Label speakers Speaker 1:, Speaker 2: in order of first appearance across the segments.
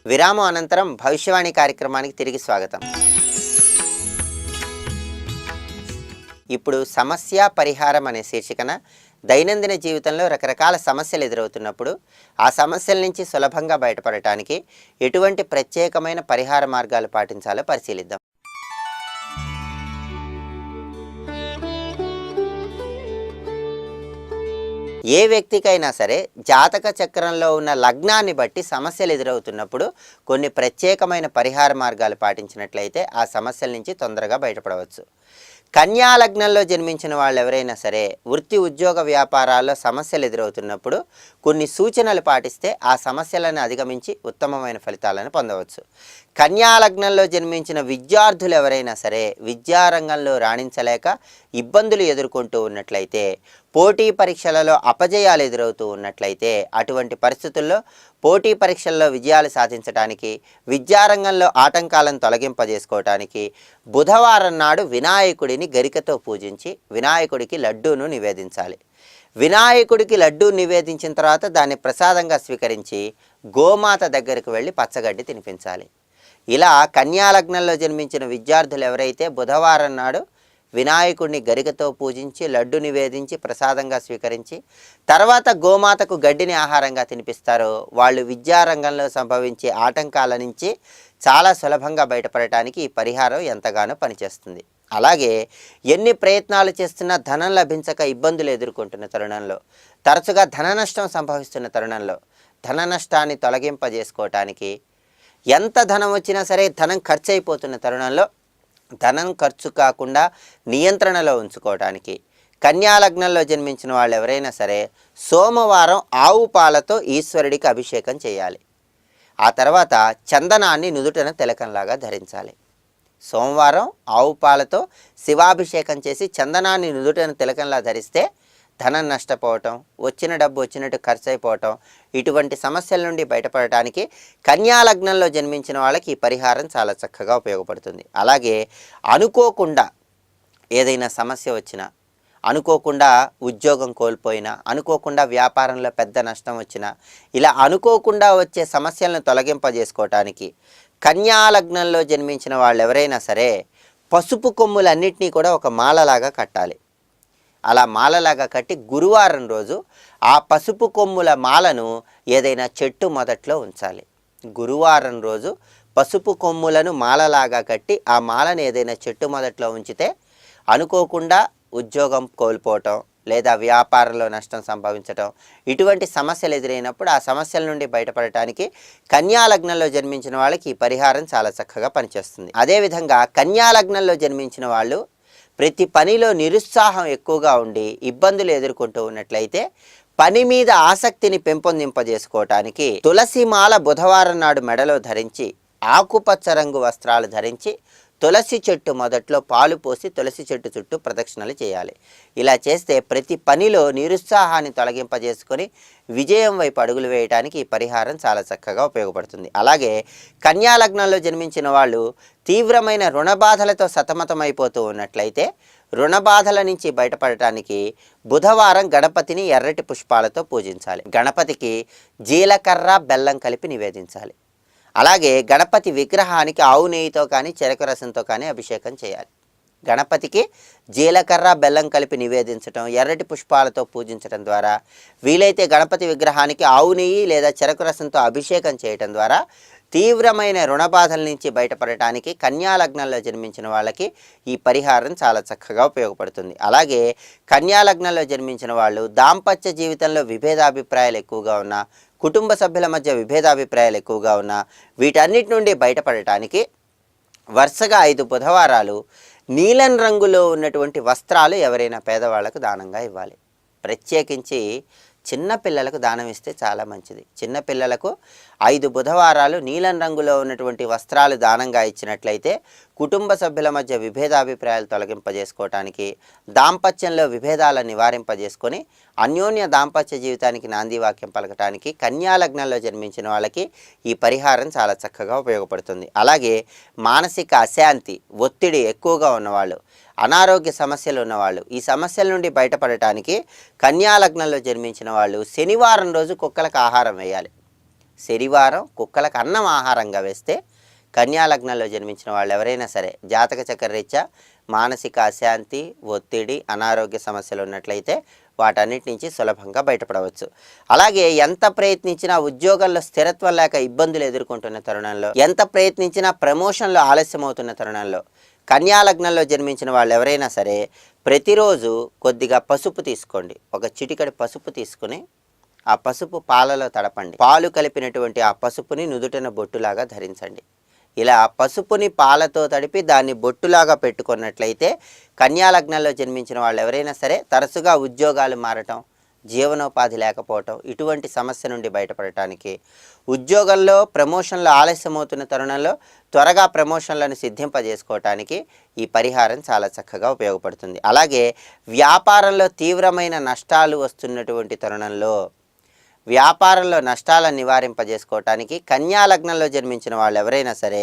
Speaker 1: విరామం అనంతరం భవిష్యవాణి కార్యక్రమానికి తిరిగి స్వాగతం. ఇప్పుడు సమస్య పరిహారం అనే శీర్షికన దైనందిన జీవితంలో రకరకాల సమస్యలు ఎదురవుతున్నప్పుడు ఆ సమస్యల నుంచి సులభంగా బయటపడటానికి ఎటువంటి ప్రత్యేకమైన పరిహార మార్గాలు పాటించాలో పరిశీలిద్దాం. ఏ వ్యక్తికైనా సరే జాతక చక్రంలో ఉన్న లగ్నాన్ని బట్టి సమస్యలు ఎదురవుతున్నప్పుడు కొన్ని ప్రత్యేకమైన పరిహార మార్గాలు పాటించినట్లయితే ఆ సమస్యల నుంచి తొందరగా బయటపడవచ్చు. కన్యా లగ్నంలో జన్మించిన వాళ్ళు ఎవరైనా సరే వృత్తి ఉద్యోగ వ్యాపారాల్లో సమస్యలు ఎదురవుతున్నప్పుడు కొన్ని సూచనలు పాటిస్తే ఆ సమస్యలను అధిగమించి ఉత్తమమైన ఫలితాలను పొందవచ్చు. కన్యా లగ్నంలో జన్మించిన విద్యార్థులు ఎవరైనా సరే విద్యారంగంలో రాణించలేక ఇబ్బందులు ఎదుర్కొంటూ ఉన్నట్లయితే, పోటీ పరీక్షలలో అపజయాలు ఎదురవుతూ ఉన్నట్లయితే, అటువంటి పరిస్థితుల్లో పోటీ పరీక్షల్లో విజయాలు సాధించడానికి, విద్యారంగంలో ఆటంకాలను తొలగింపజేసుకోవటానికి బుధవారం నాడు వినాయకుడిని గరికతో పూజించి వినాయకుడికి లడ్డూను నివేదించాలి. వినాయకుడికి లడ్డూ నివేదించిన తర్వాత దాన్ని ప్రసాదంగా స్వీకరించి గోమాత దగ్గరికి వెళ్ళి పచ్చగడ్డి తినిపించాలి. ఇలా కన్యా లగ్నంలో జన్మించిన విద్యార్థులు ఎవరైతే బుధవారం నాడు వినాయకుడిని గరికతో పూజించి లడ్డు నివేదించి ప్రసాదంగా స్వీకరించి తర్వాత గోమాతకు గడ్డిని ఆహారంగా తినిపిస్తారో వాళ్ళు విద్యారంగంలో సంభవించే ఆటంకాల నుంచి చాలా సులభంగా బయటపడటానికి ఈ పరిహారం ఎంతగానో పనిచేస్తుంది. అలాగే ఎన్ని ప్రయత్నాలు చేస్తున్నా ధనం లభించక ఇబ్బందులు ఎదుర్కొంటున్న తరుణంలో, తరచుగా ధన నష్టం సంభవిస్తున్న తరుణంలో ధన నష్టాన్ని తొలగింపజేసుకోవటానికి, ఎంత ధనం వచ్చినా సరే ధనం ఖర్చు అయిపోతున్న తరుణంలో ధనం ఖర్చు కాకుండా నియంత్రణలో ఉంచుకోవడానికి కన్యా లగ్నంలో జన్మించిన వాళ్ళు ఎవరైనా సరే సోమవారం ఆవు పాలతో ఈశ్వరుడికి అభిషేకం చేయాలి. ఆ తర్వాత చందనాన్ని నుదుటన తిలకంలాగా ధరించాలి. సోమవారం ఆవు పాలతో శివాభిషేకం చేసి చందనాన్ని నుదుటన తిలకంలా ధరిస్తే ధనం నష్టపోవటం, వచ్చిన డబ్బు వచ్చినట్టు ఖర్చు అయిపోవటం, ఇటువంటి సమస్యల నుండి బయటపడటానికి కన్యా లగ్నంలో జన్మించిన వాళ్ళకి ఈ పరిహారం చాలా చక్కగా ఉపయోగపడుతుంది. అలాగే అనుకోకుండా ఏదైనా సమస్య వచ్చినా, అనుకోకుండా ఉద్యోగం కోల్పోయినా, అనుకోకుండా వ్యాపారంలో పెద్ద నష్టం వచ్చినా, ఇలా అనుకోకుండా వచ్చే సమస్యలను తొలగింపజేసుకోవటానికి కన్యా లగ్నంలో జన్మించిన వాళ్ళు ఎవరైనా సరే పసుపు కొమ్ములన్నింటినీ కూడా ఒక మాలలాగా కట్టాలి. అలా మాలలాగా కట్టి గురువారం రోజు ఆ పసుపు కొమ్ముల మాలను ఏదైనా చెట్టు మొదట్లో ఉంచాలి. గురువారం రోజు పసుపు కొమ్ములను మాలలాగా కట్టి ఆ మాలను ఏదైనా చెట్టు మొదట్లో ఉంచితే అనుకోకుండా ఉద్యోగం కోల్పోవటం లేదా వ్యాపారంలో నష్టం సంభవించటం, ఇటువంటి సమస్యలు ఎదురైనప్పుడు ఆ సమస్యల నుండి బయటపడటానికి కన్యా లగ్నంలో జన్మించిన వాళ్ళకి ఈ పరిహారం చాలా చక్కగా పనిచేస్తుంది. అదేవిధంగా కన్యా లగ్నంలో జన్మించిన వాళ్ళు ప్రతి పనిలో నిరుత్సాహం ఎక్కువగా ఉండి ఇబ్బందులు ఎదుర్కొంటూ ఉన్నట్లయితే పని మీద ఆసక్తిని పెంపొందింపజేసుకోవటానికి తులసిమాల బుధవారం నాడు మెడలో ధరించి ఆకుపచ్చ రంగు వస్త్రాలు ధరించి తులసి చెట్టు మొదట్లో పాలు పోసి తులసి చెట్టు చుట్టూ ప్రదక్షిణలు చేయాలి. ఇలా చేస్తే ప్రతి పనిలో నిరుత్సాహాన్ని తొలగింపజేసుకొని విజయం వైపు అడుగులు వేయడానికి ఈ పరిహారం చాలా చక్కగా ఉపయోగపడుతుంది. అలాగే కన్యా లగ్నంలో జన్మించిన వాళ్ళు తీవ్రమైన రుణ బాధలతో సతమతమైపోతూ ఉన్నట్లయితే రుణ బాధల నుంచి బయటపడటానికి బుధవారం గణపతిని ఎర్రటి పుష్పాలతో పూజించాలి. గణపతికి జీలకర్ర బెల్లం కలిపి నివేదించాలి. అలాగే గణపతి విగ్రహానికి ఆవు నెయ్యితో కానీ చెరకు రసంతో కానీ అభిషేకం చేయాలి. గణపతికి జీలకర్ర బెల్లం కలిపి నివేదించడం, ఎర్రటి పుష్పాలతో పూజించడం ద్వారా, వీలైతే గణపతి విగ్రహానికి ఆవు నెయ్యి లేదా చెరకు రసంతో అభిషేకం చేయటం ద్వారా తీవ్రమైన రుణ బాధల నుంచి బయటపడటానికి కన్యా లగ్నంలో జన్మించిన వాళ్ళకి ఈ పరిహారం చాలా చక్కగా ఉపయోగపడుతుంది. అలాగే కన్యా లగ్నంలో జన్మించిన వాళ్ళు దాంపత్య జీవితంలో విభేదాభిప్రాయాలు ఎక్కువగా ఉన్నా, కుటుంబ సభ్యుల మధ్య విభేదాభిప్రాయాలు ఎక్కువగా ఉన్నా, వీటన్నిటి నుండి బయటపడటానికి వరుసగా 5 బుధవారాలు నీలం రంగులో ఉన్నటువంటి వస్త్రాలు ఎవరైనా పేదవాళ్లకు దానంగా ఇవ్వాలి. ప్రత్యేకించి చిన్నపిల్లలకు దానం ఇస్తే చాలా మంచిది. చిన్నపిల్లలకు 5 బుధవారాలు నీలం రంగులో ఉన్నటువంటి వస్త్రాలు దానంగా ఇచ్చినట్లయితే కుటుంబ సభ్యుల మధ్య విభేదాభిప్రాయాలు తొలగింపజేసుకోవటానికి, దాంపత్యంలో విభేదాలను నివారింపజేసుకొని అన్యోన్య దాంపత్య జీవితానికి నాందివాక్యం పలకటానికి కన్యా లగ్నంలో జన్మించిన వాళ్ళకి ఈ పరిహారం చాలా చక్కగా ఉపయోగపడుతుంది. అలాగే మానసిక అశాంతి, ఒత్తిడి ఎక్కువగా ఉన్నవాళ్ళు, అనారోగ్య సమస్యలు ఉన్నవాళ్ళు, ఈ సమస్యల నుండి బయటపడటానికి కన్యా లగ్నంలో జన్మించిన వాళ్ళు శనివారం రోజు కుక్కలకు ఆహారం వేయాలి. శనివారం కుక్కలకు అన్నం ఆహారంగా వేస్తే కన్యా లగ్నంలో జన్మించిన వాళ్ళు ఎవరైనా సరే జాతక చక్ర రీత్యా మానసిక అశాంతి, ఒత్తిడి, అనారోగ్య సమస్యలు ఉన్నట్లయితే వాటన్నిటి నుంచి సులభంగా బయటపడవచ్చు. అలాగే ఎంత ప్రయత్నించినా ఉద్యోగాల్లో స్థిరత్వం లేక ఇబ్బందులు ఎదుర్కొంటున్న తరుణంలో, ఎంత ప్రయత్నించినా ప్రమోషన్లు ఆలస్యం అవుతున్న తరుణంలో కన్యా లగ్నంలో జన్మించిన వాళ్ళు ఎవరైనా సరే ప్రతిరోజు కొద్దిగా పసుపు తీసుకోండి. ఒక చిటికెడు పసుపు తీసుకుని ఆ పసుపు పాలలో తడపండి. పాలు కలిపినటువంటి ఆ పసుపుని నుదుటిన బొట్టులాగా ధరించండి. ఇలా పసుపుని పాలతో తడిపి దాన్ని బొట్టులాగా పెట్టుకున్నట్లయితే కన్యా లగ్నంలో జన్మించిన వాళ్ళు ఎవరైనా సరే తరచుగా ఉద్యోగాలు మారటం, జీవనోపాధి లేకపోవటం, ఇటువంటి సమస్య నుండి బయటపడటానికి, ఉద్యోగంలో ప్రమోషన్లు ఆలస్యమవుతున్న తరుణంలో త్వరగా ప్రమోషన్లను సిద్ధింపజేసుకోవటానికి ఈ పరిహారం చాలా చక్కగా ఉపయోగపడుతుంది. అలాగే వ్యాపారంలో తీవ్రమైన నష్టాలు వస్తున్నటువంటి తరుణంలో వ్యాపారంలో నష్టాలను నివారింపజేసుకోవటానికి కన్యా లగ్నంలో జన్మించిన వాళ్ళు ఎవరైనా సరే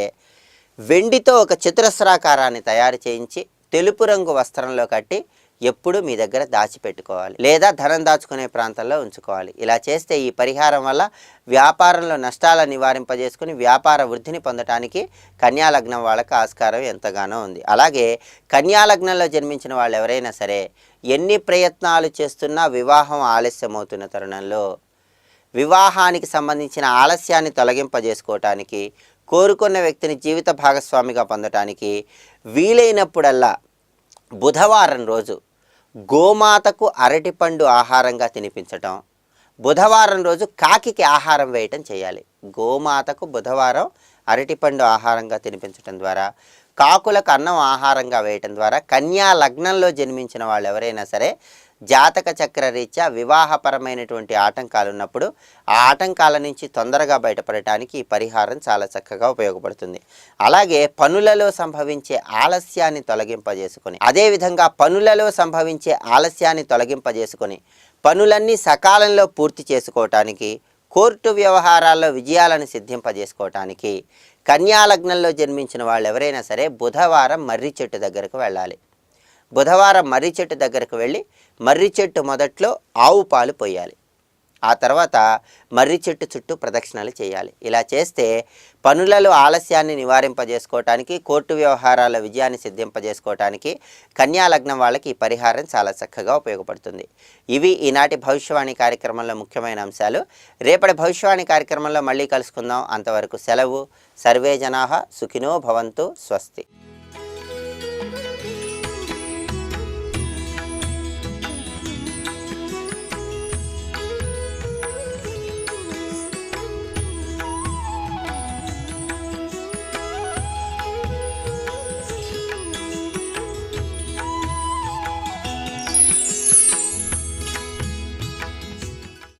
Speaker 1: వెండితో ఒక చతురస్రాకారాన్ని తయారు చేయించి తెలుపు రంగు వస్త్రంలో కట్టి ఎప్పుడు మీ దగ్గర దాచిపెట్టుకోవాలి, లేదా ధనం దాచుకునే ప్రాంతంలో ఉంచుకోవాలి. ఇలా చేస్తే ఈ పరిహారం వల్ల వ్యాపారంలో నష్టాలను నివారింపజేసుకుని వ్యాపార వృద్ధిని పొందటానికి కన్యా లగ్నం వాళ్ళకి ఆస్కారం ఎంతగానో ఉంది. అలాగే కన్యా లగ్నంలో జన్మించిన వాళ్ళు ఎవరైనా సరే ఎన్ని ప్రయత్నాలు చేస్తున్నా వివాహం ఆలస్యమవుతున్న తరుణంలో వివాహానికి సంబంధించిన ఆలస్యాన్ని తొలగింపజేసుకోవటానికి, కోరుకున్న వ్యక్తిని జీవిత భాగస్వామిగా పొందటానికి వీలైనప్పుడల్లా బుధవారం రోజు గోమాతకు అరటిపండు ఆహారంగా తినిపించటం, బుధవారం రోజు కాకికి ఆహారం వేయటం చేయాలి. గోమాతకు బుధవారం అరటిపండు ఆహారంగా తినిపించటం ద్వారా, కాకులకు అన్నం ఆహారంగా వేయటం ద్వారా కన్యా లగ్నంలో జన్మించిన వాళ్ళు ఎవరైనా సరే జాతక చక్ర రీత్యా వివాహపరమైనటువంటి ఆటంకాలు ఉన్నప్పుడు ఆ ఆటంకాల నుంచి తొందరగా బయటపడటానికి ఈ పరిహారం చాలా చక్కగా ఉపయోగపడుతుంది. అలాగే పనులలో సంభవించే ఆలస్యాన్ని తొలగింపజేసుకొని, అదేవిధంగా పనులలో సంభవించే ఆలస్యాన్ని తొలగింపజేసుకొని పనులన్నీ సకాలంలో పూర్తి చేసుకోవటానికి, కోర్టు వ్యవహారాల్లో విజయాలను సిద్ధింపజేసుకోవటానికి కన్యా లగ్నంలో జన్మించిన వాళ్ళు ఎవరైనా సరే బుధవారం మర్రి చెట్టు దగ్గరకు వెళ్ళాలి. బుధవారం మర్రి చెట్టు దగ్గరకు వెళ్ళి మర్రి చెట్టు మొదట్లో ఆవు పాలు పోయాలి. ఆ తర్వాత మర్రి చెట్టు చుట్టూ ప్రదక్షిణలు చేయాలి. ఇలా చేస్తే పనులలో ఆలస్యాన్ని నివారింపజేసుకోవటానికి, కోర్టు వ్యవహారాల విజయాన్ని సిద్ధింపజేసుకోవటానికి కన్యా లగ్నం వాళ్ళకి ఈ పరిహారం చాలా చక్కగా ఉపయోగపడుతుంది. ఇవి ఈనాటి భవిష్యవాణి కార్యక్రమంలో ముఖ్యమైన అంశాలు. రేపటి భవిష్యవాణి కార్యక్రమంలో మళ్ళీ కలుసుకుందాం. అంతవరకు సెలవు. సర్వే జనాః సుఖినో భవంతు. స్వస్తి.